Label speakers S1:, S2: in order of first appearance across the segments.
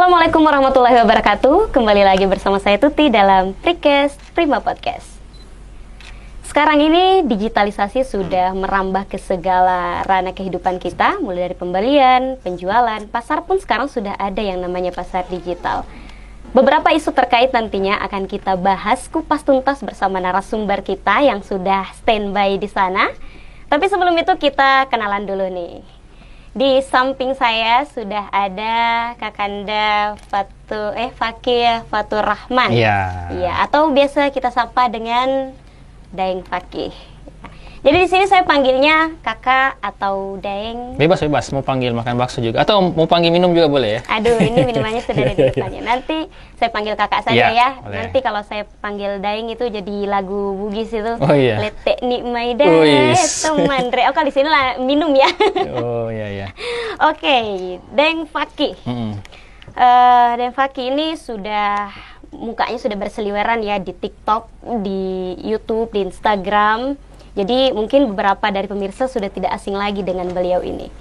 S1: Assalamualaikum warahmatullahi wabarakatuh. Kembali lagi bersama saya Tuti dalam Prikes Prima Podcast. Sekarang ini digitalisasi sudah merambah ke segala ranah kehidupan kita, mulai dari pembelian, penjualan, pasar pun sekarang sudah ada yang namanya pasar digital. Beberapa isu terkait nantinya akan kita bahas kupas tuntas bersama narasumber kita yang sudah standby di sana. Tapi sebelum itu kita kenalan dulu nih. Di samping saya sudah ada Kakanda Fakih Fatur Rahman.
S2: Iya.
S1: Iya, atau biasa kita sapa dengan Daeng Fakih. Jadi di sini saya panggilnya kakak atau Daeng.
S2: Bebas, mau panggil makan bakso juga atau mau panggil minum juga boleh ya.
S1: Aduh, ini minumannya sudah ada di depannya. Nanti saya panggil kakak saja ya.
S2: Boleh.
S1: Nanti kalau saya panggil Daeng itu jadi lagu Bugis itu.
S2: Oh iya.
S1: Letek nikmai dae teman re. Oh, kalau di sini lah minum ya.
S2: Oh iya.
S1: Oke, Daeng Fakih. Daeng Fakih ini mukanya sudah berseliweran ya di TikTok, di YouTube, di Instagram. Jadi mungkin beberapa dari pemirsa sudah tidak asing lagi dengan beliau ini.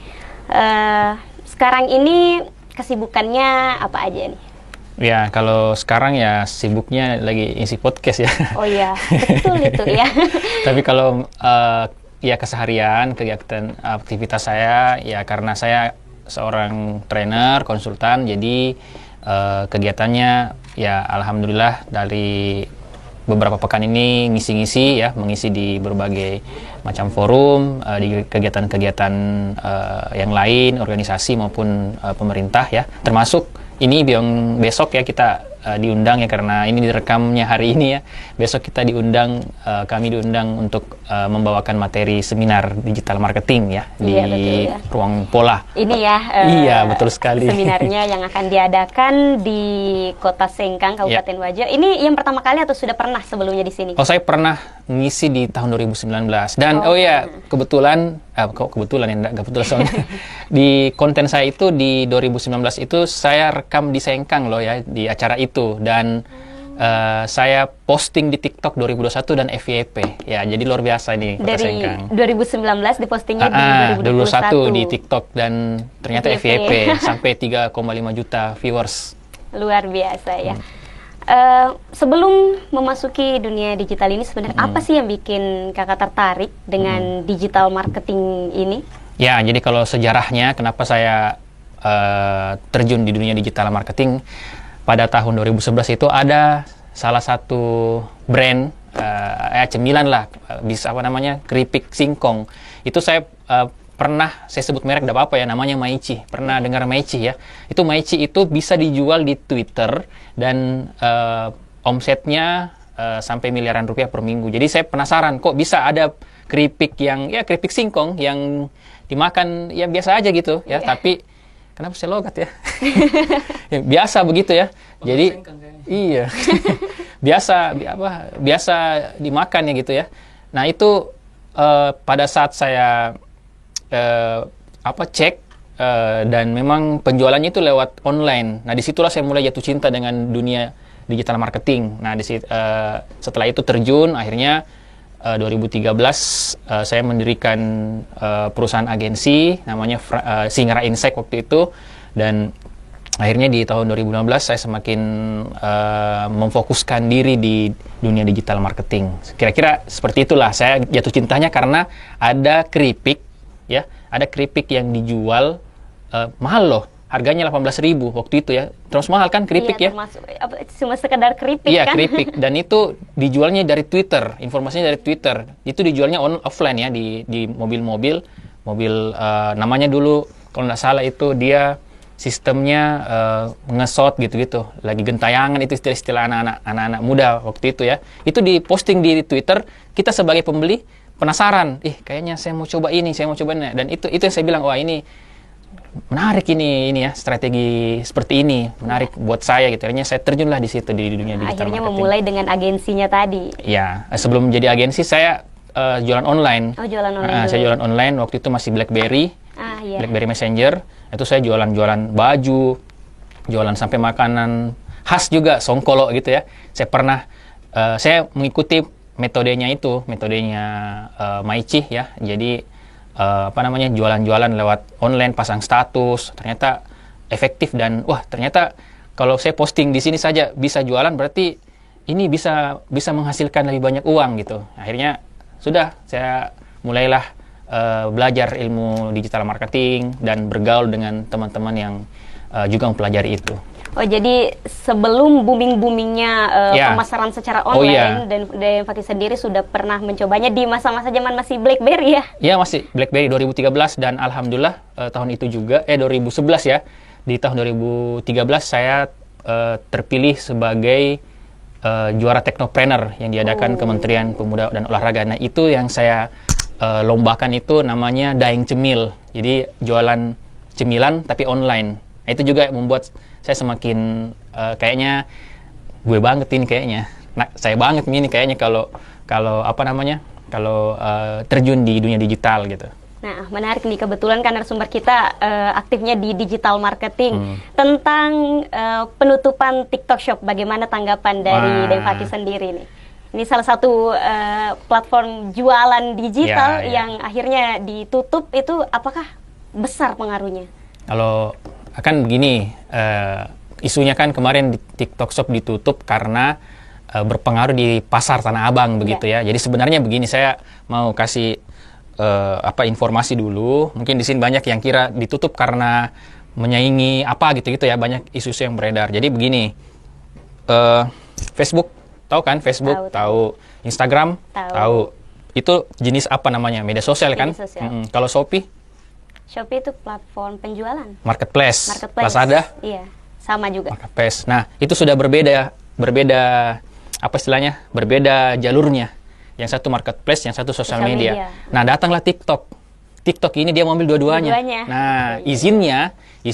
S1: Sekarang ini kesibukannya apa aja nih?
S2: Ya, kalau sekarang ya sibuknya lagi isi podcast ya.
S1: Oh iya, betul itu ya.
S2: Tapi kalau ya keseharian, kegiatan aktivitas saya, ya karena saya seorang trainer, konsultan, jadi kegiatannya ya alhamdulillah dari beberapa pekan ini mengisi di berbagai macam forum, di kegiatan-kegiatan yang lain, organisasi maupun pemerintah ya. Termasuk ini besok ya kita diundang ya, karena ini direkamnya hari ini ya. Besok kita kami diundang untuk membawakan materi seminar digital marketing ya di Ruang Pola.
S1: Ini ya.
S2: Iya, betul sekali.
S1: Seminarnya yang akan diadakan di Kota Sengkang, Kabupaten Wajo. Ini yang pertama kali atau sudah pernah sebelumnya di sini?
S2: Oh, saya pernah ngisi di tahun 2019 dan kebetulan soalnya di konten saya itu di 2019 itu saya rekam di Sengkang loh ya, di acara itu, dan saya posting di TikTok 2021 dan FYP ya, jadi luar biasa ini Kota Sengkang.
S1: Dari 2019 dipostingnya di
S2: 2021 di TikTok dan ternyata FYP sampai 3,5 juta viewers.
S1: Luar biasa ya. Sebelum memasuki dunia digital ini sebenarnya apa sih yang bikin kakak tertarik dengan digital marketing ini?
S2: Ya, jadi kalau sejarahnya kenapa saya terjun di dunia digital marketing, pada tahun 2011 itu ada salah satu brand cemilan lah, bisa keripik singkong. Itu saya saya sebut merek, tidak apa-apa ya, namanya Maici. Pernah dengar Maici ya? Itu Maici itu bisa dijual di Twitter dan omsetnya sampai miliaran rupiah per minggu. Jadi saya penasaran, kok bisa ada keripik keripik singkong yang dimakan ya biasa aja gitu ya, tapi kenapa saya logat ya? Ya biasa begitu ya. Jadi iya. biasa dimakan ya gitu ya. Nah, itu pada saat saya cek dan memang penjualannya itu lewat online. Nah, disitulah saya mulai jatuh cinta dengan dunia digital marketing. Nah, setelah itu terjun, akhirnya 2013 saya mendirikan perusahaan agensi namanya Singra Insight waktu itu, dan akhirnya di tahun 2016 saya semakin memfokuskan diri di dunia digital marketing. Kira-kira seperti itulah saya jatuh cintanya, karena ada keripik yang dijual mahal loh. Harganya 18.000 waktu itu ya. Terus mahal kan keripik ya?
S1: Cuma sekedar keripik kan?
S2: Iya, keripik. Dan itu dijualnya dari Twitter. Informasinya dari Twitter. Itu dijualnya offline ya, di mobil namanya dulu kalau nggak salah itu dia sistemnya nge-shot gitu-gitu. Lagi gentayangan, itu istilah anak-anak muda waktu itu ya. Itu diposting di Twitter. Kita sebagai pembeli penasaran, kayaknya saya mau coba ini. Dan itu yang saya bilang, wah ini menarik ini ya, strategi seperti ini menarik buat saya gitu. Akhirnya saya terjunlah di situ di dunia digital
S1: akhirnya
S2: marketing.
S1: Memulai dengan agensinya tadi.
S2: Ya, sebelum jadi agensi saya jualan online.
S1: Oh, jualan online.
S2: Saya jualan online waktu itu masih BlackBerry. BlackBerry Messenger. Itu saya jualan baju, jualan sampai makanan khas juga, songkolo gitu ya. Saya mengikuti metodenya Maici ya. Jadi jualan-jualan lewat online, pasang status, ternyata efektif dan ternyata kalau saya posting di sini saja bisa jualan, berarti ini bisa menghasilkan lebih banyak uang gitu. Akhirnya sudah saya mulailah belajar ilmu digital marketing dan bergaul dengan teman-teman yang juga mempelajari itu.
S1: Oh, jadi sebelum booming-boomingnya pemasaran secara online, dan Fakih sendiri sudah pernah mencobanya di masa-masa zaman masih BlackBerry ya?
S2: Iya, masih BlackBerry 2013, dan alhamdulillah tahun itu juga 2011 ya. Di tahun 2013 saya terpilih sebagai juara Teknopreneur yang diadakan Kementerian Pemuda dan Olahraga. Nah, itu yang saya lombakan itu namanya Daeng Cemil. Jadi jualan cemilan tapi online. Nah, itu juga membuat saya semakin kayaknya gue banget ini kayaknya. Nah, saya banget ini kayaknya kalau apa namanya? Kalau terjun di dunia digital gitu.
S1: Nah, menarik nih, kebetulan kan narasumber kita aktifnya di digital marketing. Tentang penutupan TikTok Shop, bagaimana tanggapan dari Deng Fakih sendiri nih? Ini salah satu platform jualan digital yang akhirnya ditutup, itu apakah besar pengaruhnya?
S2: Kalau akan begini, isunya kan kemarin di TikTok Shop ditutup karena berpengaruh di pasar Tanah Abang begitu ya. Jadi sebenarnya begini, saya mau kasih informasi dulu. Mungkin di sini banyak yang kira ditutup karena menyaingi apa gitu ya, banyak isu-isu yang beredar. Jadi begini, Facebook tahu kan? Facebook tahu. Instagram tahu. Itu jenis apa namanya? Media sosial kan? Kalau Shopee
S1: itu platform penjualan.
S2: Marketplace. Lazada?
S1: Iya, sama juga.
S2: Marketplace. Nah, itu sudah berbeda apa istilahnya? Berbeda jalurnya. Yang satu marketplace, yang satu sosial media. Nah, datanglah TikTok. TikTok ini dia mau ambil dua-duanya. Nah, izinnya di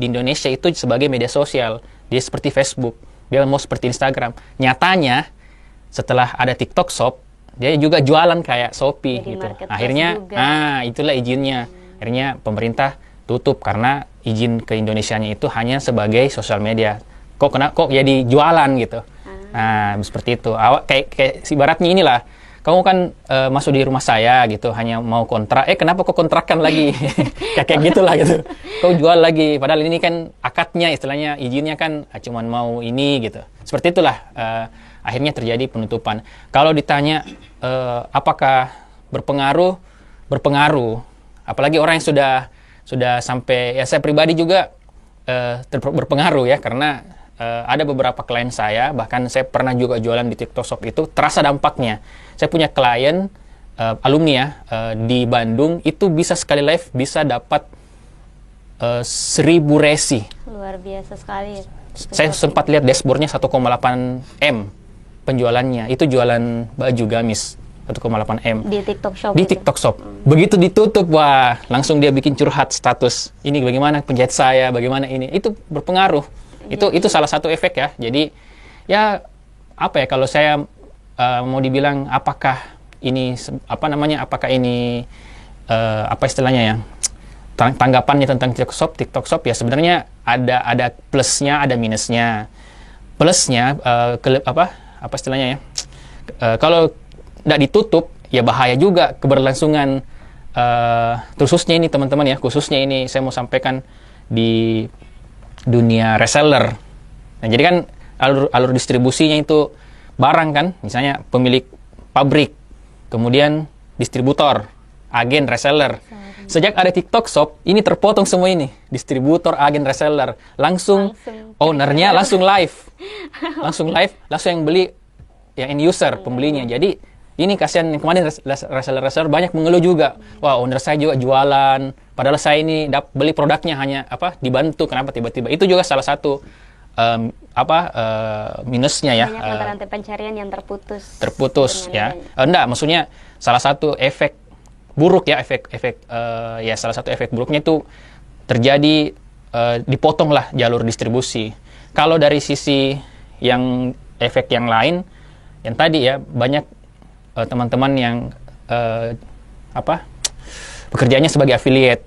S2: Indonesia itu sebagai media sosial. Dia seperti Facebook, dia mau seperti Instagram. Nyatanya setelah ada TikTok Shop, dia juga jualan kayak Shopee gitu. Akhirnya, itulah izinnya. Akhirnya pemerintah tutup karena izin ke Indonesianya itu hanya sebagai sosial media. Kok jadi jualan gitu. Nah, seperti itu. Kayak ibaratnya inilah. Kamu kan masuk di rumah saya gitu, hanya mau kontrak. Kenapa kok kontrakan lagi? kayak gitulah gitu. Kau jual lagi. Padahal ini kan akadnya, istilahnya izinnya kan cuman mau ini gitu. Seperti itulah akhirnya terjadi penutupan. Kalau ditanya apakah berpengaruh? Berpengaruh. Apalagi orang yang sudah sampai, ya saya pribadi juga berpengaruh ya, karena ada beberapa klien saya, bahkan saya pernah juga jualan di TikTok Shop itu, terasa dampaknya. Saya punya klien alumni ya di Bandung, itu bisa sekali live bisa dapat 1.000 resi.
S1: Luar biasa sekali.
S2: Saya sempat lihat dashboardnya 1,8 M penjualannya. Itu jualan baju gamis 1,8 M
S1: di TikTok Shop.
S2: Di TikTok Shop. Begitu ditutup, wah langsung dia bikin curhat status. Ini bagaimana penjahit saya, bagaimana ini. Itu berpengaruh. Itu salah satu efek ya. Jadi ya apa ya, kalau saya mau dibilang apakah ini apakah ini apa istilahnya ya, tanggapannya tentang TikTok Shop ya, sebenarnya ada plusnya, ada minusnya. Plusnya apa istilahnya ya, kalau tidak ditutup ya bahaya juga keberlangsungan, khususnya ini teman-teman ya, khususnya ini saya mau sampaikan di dunia reseller. Nah, jadi kan alur distribusinya itu barang kan, misalnya pemilik pabrik, kemudian distributor, agen, reseller. Sejak ada TikTok Shop, ini terpotong semua ini, distributor, agen, reseller, langsung ownernya langsung live, langsung yang beli, yang end user, pembelinya. Jadi ini kasihan, yang kemarin reseller banyak mengeluh juga. Wah, owner saya juga jualan, padahal saya ini beli produknya hanya dibantu. Kenapa tiba-tiba? Itu juga salah satu minusnya ya.
S1: Banyak rantai pencarian yang terputus.
S2: Terputus ya. Enggak, maksudnya salah satu efek buruk ya, salah satu efek buruknya itu terjadi, dipotonglah jalur distribusi. Kalau dari sisi yang efek yang lain, yang tadi ya, banyak teman-teman yang pekerjaannya sebagai affiliate.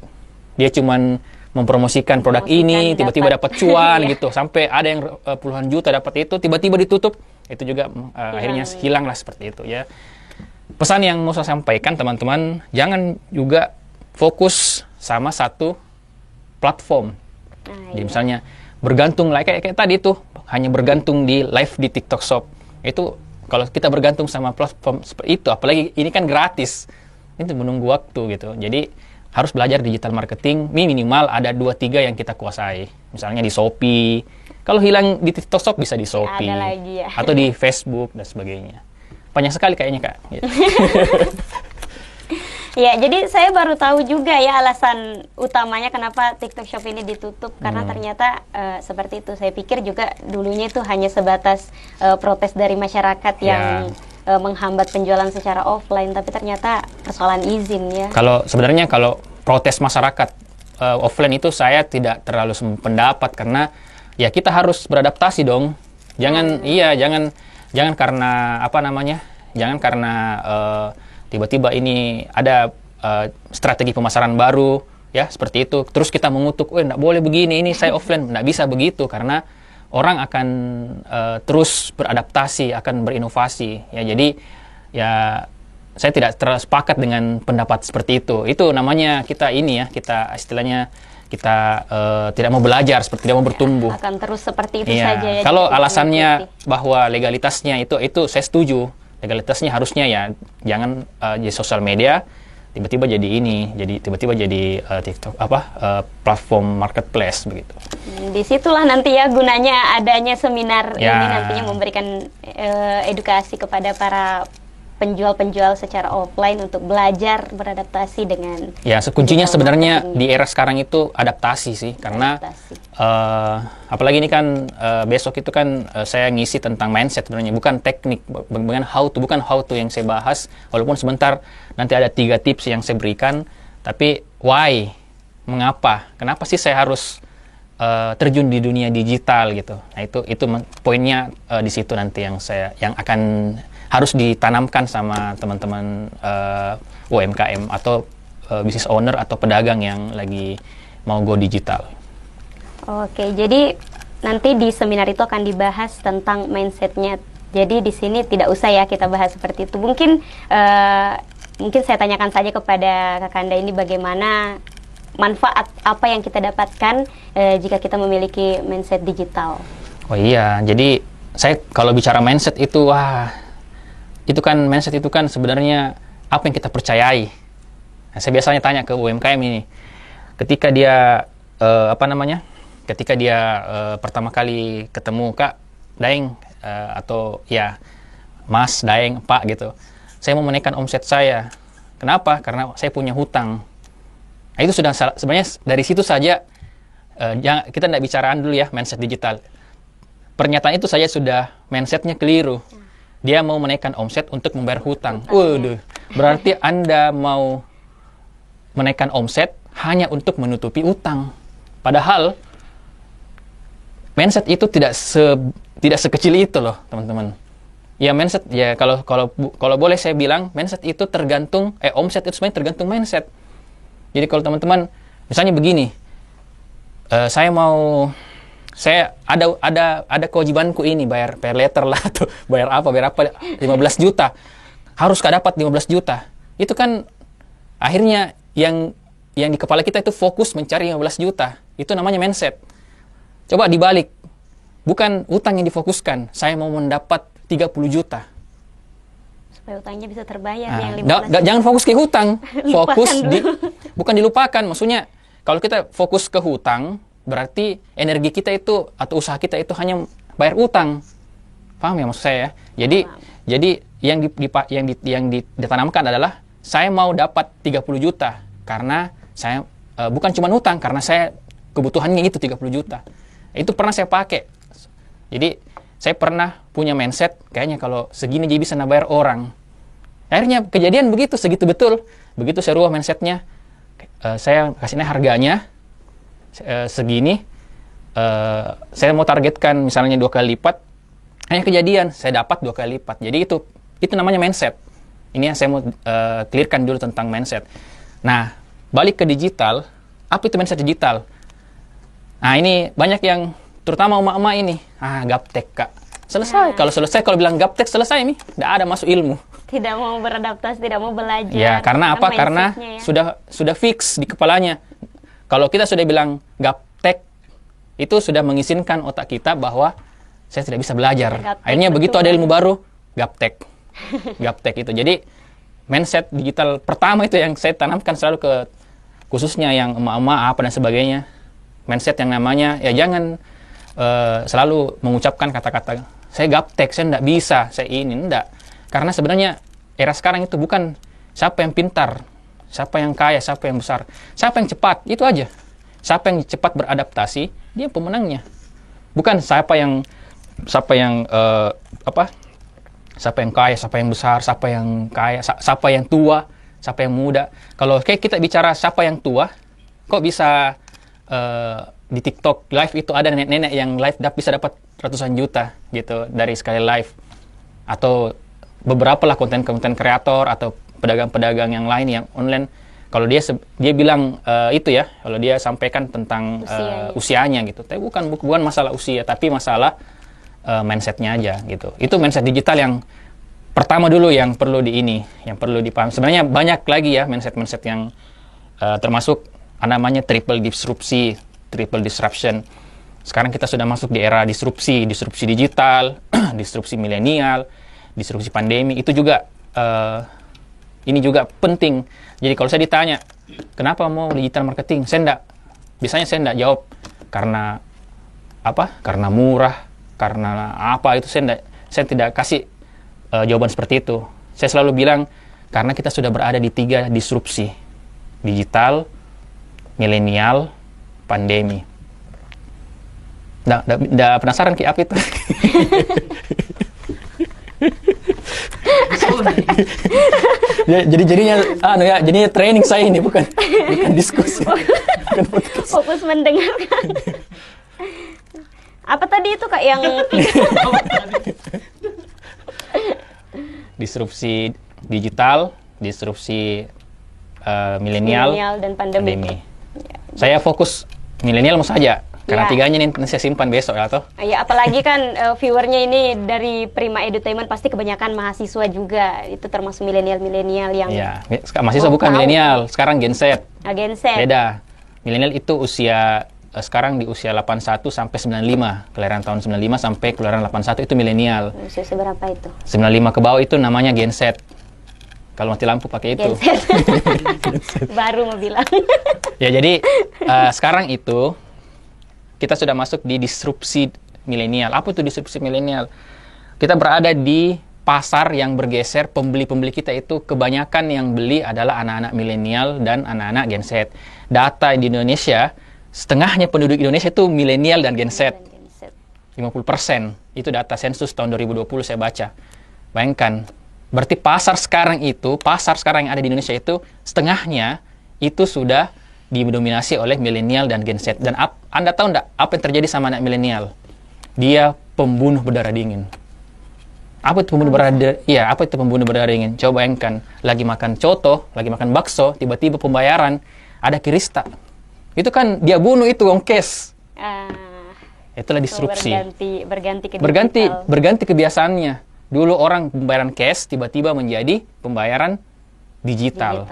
S2: Dia cuman mempromosikan produk ini, tiba-tiba dapat cuan gitu, sampai ada yang puluhan juta dapat itu, tiba-tiba ditutup, itu juga akhirnya hilang lah seperti itu ya. Pesan yang mau saya sampaikan teman-teman, jangan juga fokus sama satu platform. Jadi misalnya bergantung kayak tadi tuh, hanya bergantung di live di TikTok Shop. Itu kalau kita bergantung sama platform seperti itu, apalagi ini kan gratis, itu menunggu waktu gitu. Jadi harus belajar digital marketing, minimal ada 2-3 yang kita kuasai. Misalnya di Shopee, kalau hilang di TikTok Shop bisa di Shopee,
S1: ada lagi ya.
S2: atau di Facebook dan sebagainya. Banyak sekali kayaknya Kak. Gitu.
S1: Ya, jadi saya baru tahu juga ya alasan utamanya kenapa TikTok Shop ini ditutup, karena ternyata seperti itu. Saya pikir juga dulunya itu hanya sebatas protes dari masyarakat yang menghambat penjualan secara offline, tapi ternyata persoalan izin ya.
S2: Sebenarnya kalau protes masyarakat offline itu saya tidak terlalu pendapat, karena ya kita harus beradaptasi dong. Jangan jangan karena Jangan karena tiba-tiba ini ada strategi pemasaran baru, ya seperti itu. Terus kita mengutuk, nggak boleh begini, ini saya offline, nggak bisa begitu, karena orang akan terus beradaptasi, akan berinovasi. Ya, jadi ya saya tidak terlalu sepakat dengan pendapat seperti itu. Itu namanya kita istilahnya kita tidak mau belajar, seperti tidak mau bertumbuh.
S1: Akan terus seperti itu saja ya.
S2: Kalau alasannya bahwa legalitasnya itu saya setuju. Legalitasnya harusnya ya jangan di sosial media tiba-tiba jadi TikTok platform marketplace begitu.
S1: Disitulah nanti ya gunanya adanya seminar ini nantinya memberikan edukasi kepada para penjual-penjual secara offline untuk belajar beradaptasi dengan. Ya, kuncinya sebenarnya di era sekarang itu adaptasi sih, karena apalagi ini kan besok itu kan saya ngisi tentang mindset sebenarnya, bukan teknik, bukan how to yang saya bahas, walaupun sebentar nanti ada 3 tips yang saya berikan, tapi why, mengapa, kenapa sih saya harus terjun di dunia digital gitu. Nah, itu poinnya di situ nanti yang akan harus ditanamkan sama teman-teman UMKM atau business owner atau pedagang yang lagi mau go digital. Oke, jadi nanti di seminar itu akan dibahas tentang mindsetnya. Jadi di sini tidak usah ya kita bahas seperti itu. Mungkin saya tanyakan saja kepada Kakanda ini bagaimana manfaat apa yang kita dapatkan jika kita memiliki mindset digital. Oh iya, jadi saya kalau bicara mindset itu mindset itu kan sebenarnya apa yang kita percayai. Nah, saya biasanya tanya ke UMKM ini, ketika dia pertama kali ketemu Kak Daeng atau ya Mas Daeng Pak gitu, saya mau menaikkan omset saya. Kenapa? Karena saya punya hutang. Nah, itu sudah sebenarnya dari situ saja kita tidak bicaraan dulu ya mindset digital. Pernyataan itu saja sudah mindsetnya keliru. Dia mau menaikkan omset untuk membayar hutang. Waduh, berarti Anda mau menaikkan omset hanya untuk menutupi utang. Padahal mindset itu tidak sekecil itu loh, teman-teman. Ya mindset ya kalau boleh saya bilang mindset itu tergantung omset itu sebenarnya tergantung mindset. Jadi kalau teman-teman misalnya begini, saya ada kewajibanku ini bayar pay letter lah atau bayar apa 15 juta. Harus dapat 15 juta. Itu kan akhirnya yang di kepala kita itu fokus mencari 15 juta. Itu namanya mindset. Coba dibalik. Bukan utang yang difokuskan. Saya mau mendapat 30 juta. Supaya utangnya bisa terbayar yang 15 juta. Jangan fokus ke hutang. Bukan dilupakan. Maksudnya kalau kita fokus ke hutang, berarti energi kita itu atau usaha kita itu hanya bayar utang. Paham ya maksud saya? Jadi yang ditanamkan adalah saya mau dapat 30 juta karena saya bukan cuma utang, karena saya kebutuhannya itu 30 juta. Itu pernah saya pakai. Jadi saya pernah punya mindset kayaknya kalau segini jadi bisa nabayar orang. Akhirnya kejadian begitu, segitu betul. Begitu saya rubah mindsetnya, saya kasihnya harganya segini, saya mau targetkan misalnya 2 kali lipat, hanya kejadian saya dapat 2 kali lipat. Jadi itu namanya mindset. Ini yang saya mau clearkan dulu tentang mindset. Nah, balik ke digital, apa itu mindset digital? Nah, ini banyak yang terutama emak-emak ini, gaptek Kak. Selesai. Kalau bilang gaptek selesai nih, tidak ada masuk ilmu. Tidak mau beradaptasi, tidak mau belajar. Ya, karena apa? Karena sudah fix di kepalanya. Kalau kita sudah bilang gaptek,
S2: itu sudah mengizinkan otak kita bahwa saya tidak bisa belajar.
S1: Gaptek,
S2: Akhirnya begitu
S1: betul.
S2: ada ilmu baru, gaptek. Gaptek itu. Jadi mindset digital pertama itu yang saya tanamkan selalu ke khususnya yang emak-emak apa dan sebagainya. Mindset yang namanya ya jangan selalu mengucapkan kata-kata saya gaptek, saya tidak bisa, saya ini enggak. Karena sebenarnya era sekarang itu bukan siapa yang pintar, siapa yang kaya, siapa yang besar, siapa yang cepat, itu aja. Siapa yang cepat beradaptasi, dia pemenangnya. Bukan siapa yang siapa yang kaya, siapa yang besar, siapa yang kaya, siapa yang tua, siapa yang muda. Kalau kayak kita bicara siapa yang tua, kok bisa di TikTok live itu ada nenek-nenek yang live bisa dapat ratusan juta gitu dari sekali live. Atau beberapa lah konten-konten kreator atau pedagang-pedagang yang lain yang online. Kalau dia bilang itu ya, kalau dia sampaikan tentang usianya gitu. Tapi bukan masalah usia, tapi masalah mindsetnya aja gitu. Itu mindset digital yang pertama dulu yang perlu yang perlu dipahami. Sebenarnya banyak lagi ya mindset-mindset yang termasuk namanya triple disruption. Sekarang kita sudah masuk di era disrupsi digital, disrupsi milenial, disrupsi pandemi. Itu juga ini juga penting. Jadi kalau saya ditanya, kenapa mau digital marketing? Biasanya saya enggak jawab karena apa? Karena murah, karena apa itu saya tidak kasih jawaban seperti itu. Saya selalu bilang karena kita sudah berada di 3 disrupsi. Digital, milenial, pandemi. Nggak penasaran kayak apa itu? jadinya training saya ini bukan diskusi. Bukan podcast.
S1: Fokus mendengarkan. Apa tadi itu Kak yang
S2: disrupsi digital, disrupsi milenial
S1: dan pandemi.
S2: Saya fokus milenial saja. Karena tiganya ini saya simpan besok ya toh.
S1: Ya apalagi kan viewernya ini dari Prima Edutainment pasti kebanyakan mahasiswa juga. Itu termasuk milenial yang
S2: mahasiswa bukan milenial, sekarang Gen Z.
S1: Gen Z.
S2: Beda. Milenial itu usia sekarang di usia 81 sampai 95. Kelahiran tahun 95 sampai kelahiran 81 itu milenial.
S1: Usia seberapa itu?
S2: 95 ke bawah itu namanya Gen Z. Kalau mati lampu pakai itu.
S1: Baru mau bilang.
S2: Ya jadi sekarang itu kita sudah masuk di disrupsi milenial. Apa itu disrupsi milenial? Kita berada di pasar yang bergeser, pembeli-pembeli kita itu kebanyakan yang beli adalah anak-anak milenial dan anak-anak Gen Z. Data di Indonesia, setengahnya penduduk Indonesia itu milenial dan Gen Z. 50%. Itu data sensus tahun 2020 saya baca. Bayangkan, berarti pasar sekarang yang ada di Indonesia itu setengahnya itu sudah didominasi oleh milenial dan Gen Z. Dan Anda tahu enggak apa yang terjadi sama anak milenial? Dia pembunuh berdarah dingin. Apa itu pembunuh berdarah dingin? Iya, apa itu pembunuh berdarah dingin? Coba bayangkan, lagi makan coto, lagi makan bakso, tiba-tiba pembayaran ada kirista. Itu kan dia bunuh itu uang cash. Itulah disrupsi. Berganti kebiasaannya. Dulu orang pembayaran cash tiba-tiba menjadi pembayaran digital.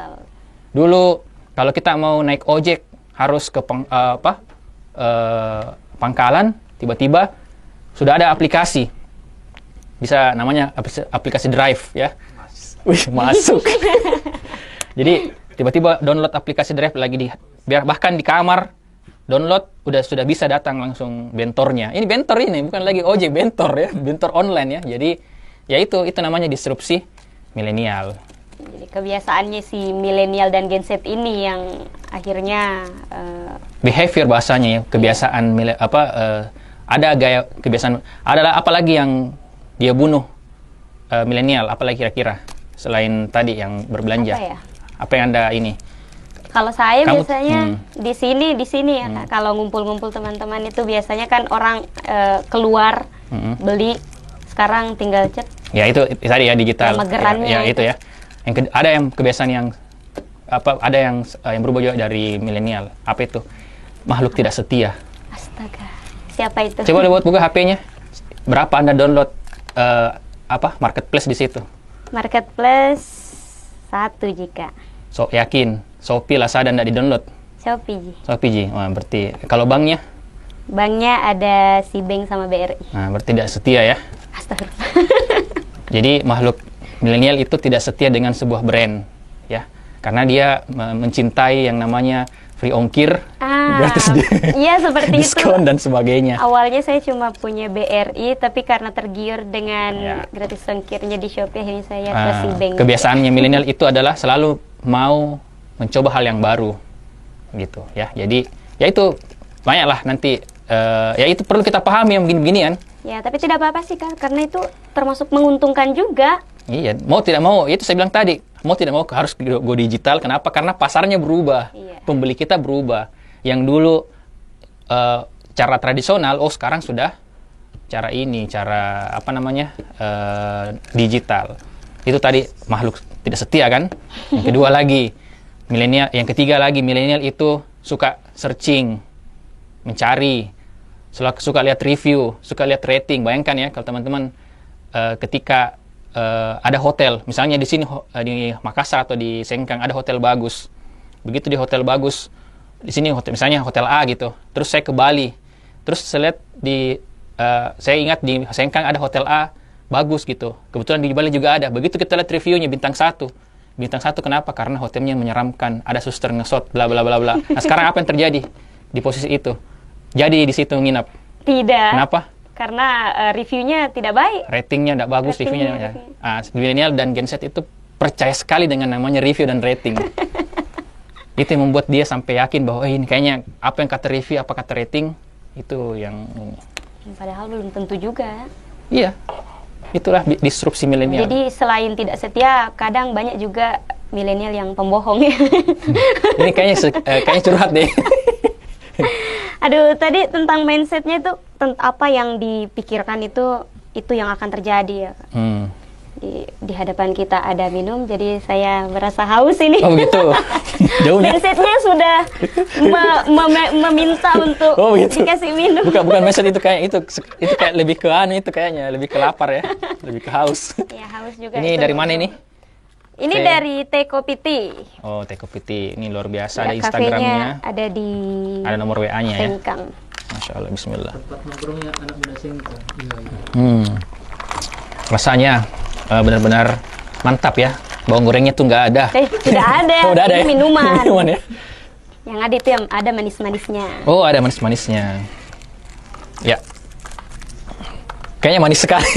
S2: Dulu kalau kita mau naik ojek harus ke pangkalan, tiba-tiba sudah ada aplikasi. Bisa namanya aplikasi Drive ya. Masuk. Jadi tiba-tiba download aplikasi Drive bahkan di kamar download sudah bisa datang langsung bentornya. Ini bentor ini bukan lagi ojek, bentor ya, bentor online ya. Jadi ya itu namanya disrupsi milenial.
S1: Jadi kebiasaannya si milenial dan Gen Z ini yang akhirnya
S2: behavior bahasanya ya, kebiasaan ada gaya kebiasaan, adalah apalagi yang dia bunuh milenial, apalagi kira-kira selain tadi yang berbelanja. Apa yang Anda ini?
S1: Kalau saya biasanya di sini ya Kak. Kalau ngumpul-ngumpul teman-teman itu biasanya kan orang keluar beli, sekarang tinggal chat. Ya
S2: itu tadi ya digital.
S1: Ya
S2: itu ya. Ada yang kebiasaan yang ada yang berubah juga dari milenial. Apa itu? Makhluk tidak setia.
S1: Astaga. Siapa itu?
S2: Coba buka HP-nya. Berapa Anda download marketplace di situ?
S1: Marketplace 1 jika.
S2: So yakin. Shopee, Lazada enggak di-download.
S1: Shopee.
S2: Wah, berarti kalau banknya
S1: Banknya ada si Bank sama BRI.
S2: Nah, berarti tidak setia ya.
S1: Astagfirullah.
S2: Jadi makhluk milenial itu tidak setia dengan sebuah brand, ya, karena dia mencintai yang namanya free ongkir, gratis
S1: iya seperti
S2: diskon
S1: itu.
S2: dan sebagainya.
S1: Awalnya saya cuma punya BRI, tapi karena tergiur dengan gratis ongkirnya di Shopee, akhirnya saya ke si Bank.
S2: Kebiasaannya milenial itu adalah selalu mau mencoba hal yang baru, gitu, ya. Jadi, ya itu banyaklah nanti, ya itu perlu kita pahami yang begini-beginian.
S1: Ya, tapi tidak apa-apa sih Kak, karena itu termasuk menguntungkan juga.
S2: Iya, mau tidak mau, itu saya bilang tadi, mau tidak mau harus go digital. Kenapa? Karena pasarnya berubah, pembeli kita berubah. Yang dulu cara tradisional, sekarang sudah cara ini, cara apa namanya, digital. Itu tadi makhluk tidak setia kan? Yang kedua lagi, milenial. Yang ketiga lagi, milenial itu suka searching, mencari, suka lihat review, suka lihat rating. Bayangkan ya, kalau teman-teman ketika ada hotel, misalnya di sini di Makassar atau di Sengkang ada hotel bagus. Begitu di hotel bagus, di sini hotel, misalnya hotel A gitu. Terus saya ke Bali, terus saya lihat saya ingat di Sengkang ada hotel A bagus gitu. Kebetulan di Bali juga ada. Begitu kita lihat reviewnya bintang 1. Bintang 1 kenapa? Karena hotelnya menyeramkan, ada suster ngesot, bla bla bla bla. Nah sekarang apa yang terjadi di posisi itu? Jadi di situ nginap.
S1: Tidak.
S2: Kenapa?
S1: Karena reviewnya tidak baik.
S2: Ratingnya tidak bagus, reviewnya. Milenial dan Gen Z itu percaya sekali dengan namanya review dan rating. Itu yang membuat dia sampai yakin bahwa ini kayaknya apa yang kata review, apa kata rating, itu yang...
S1: Padahal belum tentu juga.
S2: Iya, itulah disrupsi milenial.
S1: Jadi selain tidak setia, kadang banyak juga milenial yang pembohong.
S2: Ini kayaknya curhat deh.
S1: Aduh, tadi tentang mindsetnya itu, apa yang dipikirkan itu yang akan terjadi ya. Di hadapan kita ada minum, jadi saya merasa haus ini.
S2: Oh begitu. Jauhnya.
S1: Mindsetnya sudah meminta untuk dikasih minum.
S2: Bukan mindset itu kayak itu kayak lebih ke itu kayaknya lebih ke lapar ya, lebih ke haus.
S1: Ya haus juga.
S2: Ini
S1: itu.
S2: dari mana ini?
S1: Ini dari Tekopi Tea.
S2: Oh, Tekopi Tea. Ini luar biasa,
S1: ya,
S2: ada Instagramnya.
S1: Ada
S2: nomor WA-nya ya.
S1: Sengkang.
S2: Masya Allah, bismillah.
S3: Tempat nongkrongnya anak muda Sengkang.
S2: Rasanya benar-benar mantap ya. Bawang gorengnya tuh nggak ada.
S1: Tidak ada.
S2: Oh, udah ada
S1: ini
S2: ya?
S1: minuman.
S2: Minuman ya?
S1: Yang ada itu yang ada manis-manisnya.
S2: Oh, ada manis-manisnya. Ya. Kayaknya manis sekali.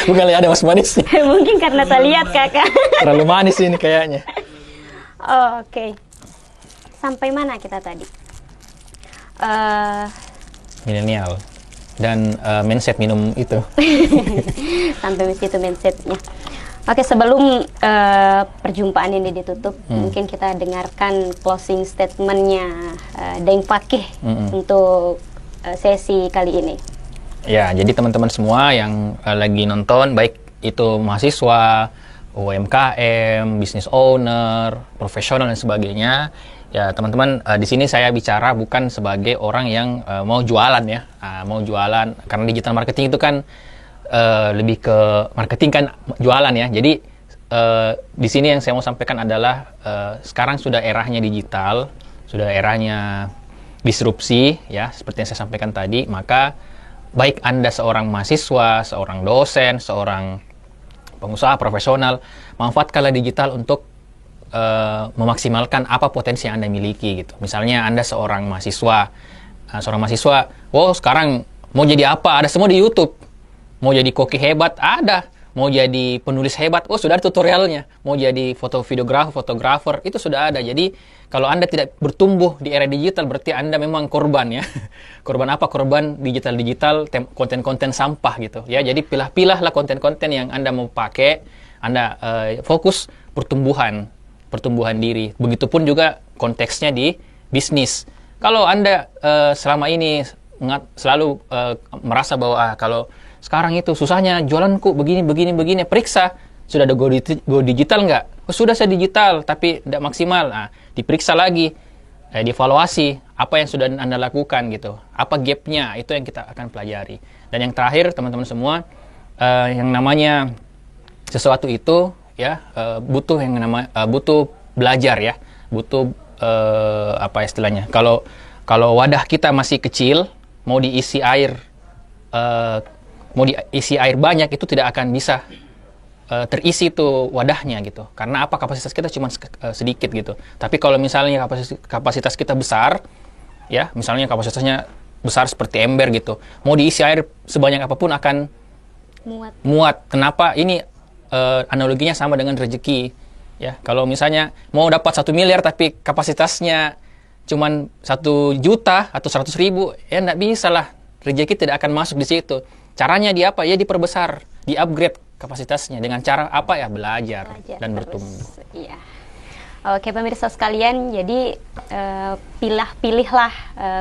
S2: Bukan ada manis-manisnya.
S1: Mungkin karena tak lihat Kakak.
S2: Terlalu manis ini kayaknya.
S1: Oh, oke. Sampai mana kita tadi?
S2: Milenial dan mindset minum itu.
S1: Sampai situ mindsetnya. Oke, sebelum perjumpaan ini ditutup, mungkin kita dengarkan closing statementnya Deng Fakih untuk sesi kali ini.
S2: Ya, jadi teman-teman semua yang lagi nonton, baik itu mahasiswa, UMKM, business owner, profesional dan sebagainya, ya teman-teman, di sini saya bicara bukan sebagai orang yang mau jualan ya, mau jualan, karena digital marketing itu kan lebih ke marketing kan jualan ya. Jadi di sini yang saya mau sampaikan adalah sekarang sudah eranya digital, sudah eranya disrupsi ya, seperti yang saya sampaikan tadi. Maka baik Anda seorang mahasiswa, seorang dosen, seorang pengusaha profesional, manfaatkanlah digital untuk memaksimalkan apa potensi yang Anda miliki gitu. Misalnya Anda seorang mahasiswa, sekarang mau jadi apa? Ada semua di YouTube. Mau jadi koki hebat, ada. Mau jadi penulis hebat, sudah ada tutorialnya. Mau jadi fotografer, itu sudah ada. Jadi kalau Anda tidak bertumbuh di era digital, berarti Anda memang korban ya. Korban apa? Korban digital, konten-konten sampah gitu ya. Jadi pilah-pilahlah konten-konten yang Anda mau pakai. Anda fokus pertumbuhan diri. Begitupun juga konteksnya di bisnis. Kalau Anda selama ini selalu merasa bahwa kalau sekarang itu susahnya jualanku begini, periksa sudah ada go digital nggak? Sudah saya digital tapi tidak maksimal. Nah, diperiksa lagi, dievaluasi apa yang sudah Anda lakukan gitu, apa gapnya, itu yang kita akan pelajari. Dan yang terakhir teman-teman semua, yang namanya sesuatu itu ya butuh butuh belajar ya, butuh apa istilahnya? Kalau Kalau wadah kita masih kecil, mau diisi air banyak itu tidak akan bisa terisi tuh wadahnya gitu. Karena apa? Kapasitas kita cuma sedikit gitu. Tapi kalau misalnya kapasitas kita besar, ya, misalnya kapasitasnya besar seperti ember gitu, mau diisi air sebanyak apapun akan muat. Kenapa? Ini analoginya sama dengan rezeki, ya. Kalau misalnya mau dapat 1 miliar tapi kapasitasnya cuman 1 juta atau 100.000, ya nggak bisa lah. Rezeki tidak akan masuk di situ. Caranya di apa? Ya diperbesar, di-upgrade kapasitasnya dengan cara apa ya? Belajar dan bertumbuh.
S1: Iya. Oke pemirsa sekalian, jadi pilihlah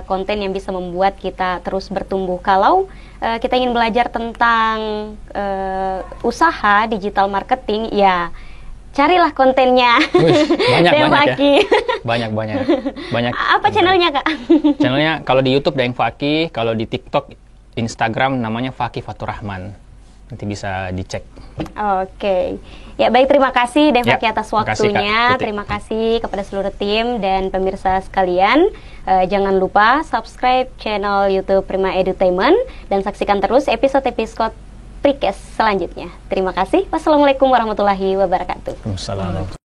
S1: konten yang bisa membuat kita terus bertumbuh. Kalau kita ingin belajar tentang usaha digital marketing, ya carilah kontennya.
S2: Banyak ya. Banyak.
S1: Apa channelnya Kak?
S2: Channelnya kalau di YouTube Daeng Fakih, kalau di TikTok, Instagram namanya Fakih Faturrahman. Nanti bisa dicek.
S1: Oke. Ya baik, terima kasih Daeng Fakih atas waktunya.
S2: Kak,
S1: terima kasih kepada seluruh tim dan pemirsa sekalian. Jangan lupa subscribe channel YouTube Prima Edutainment dan saksikan terus episode-episode Prikes selanjutnya. Terima kasih. Wassalamualaikum warahmatullahi wabarakatuh.
S2: Waalaikumsalam.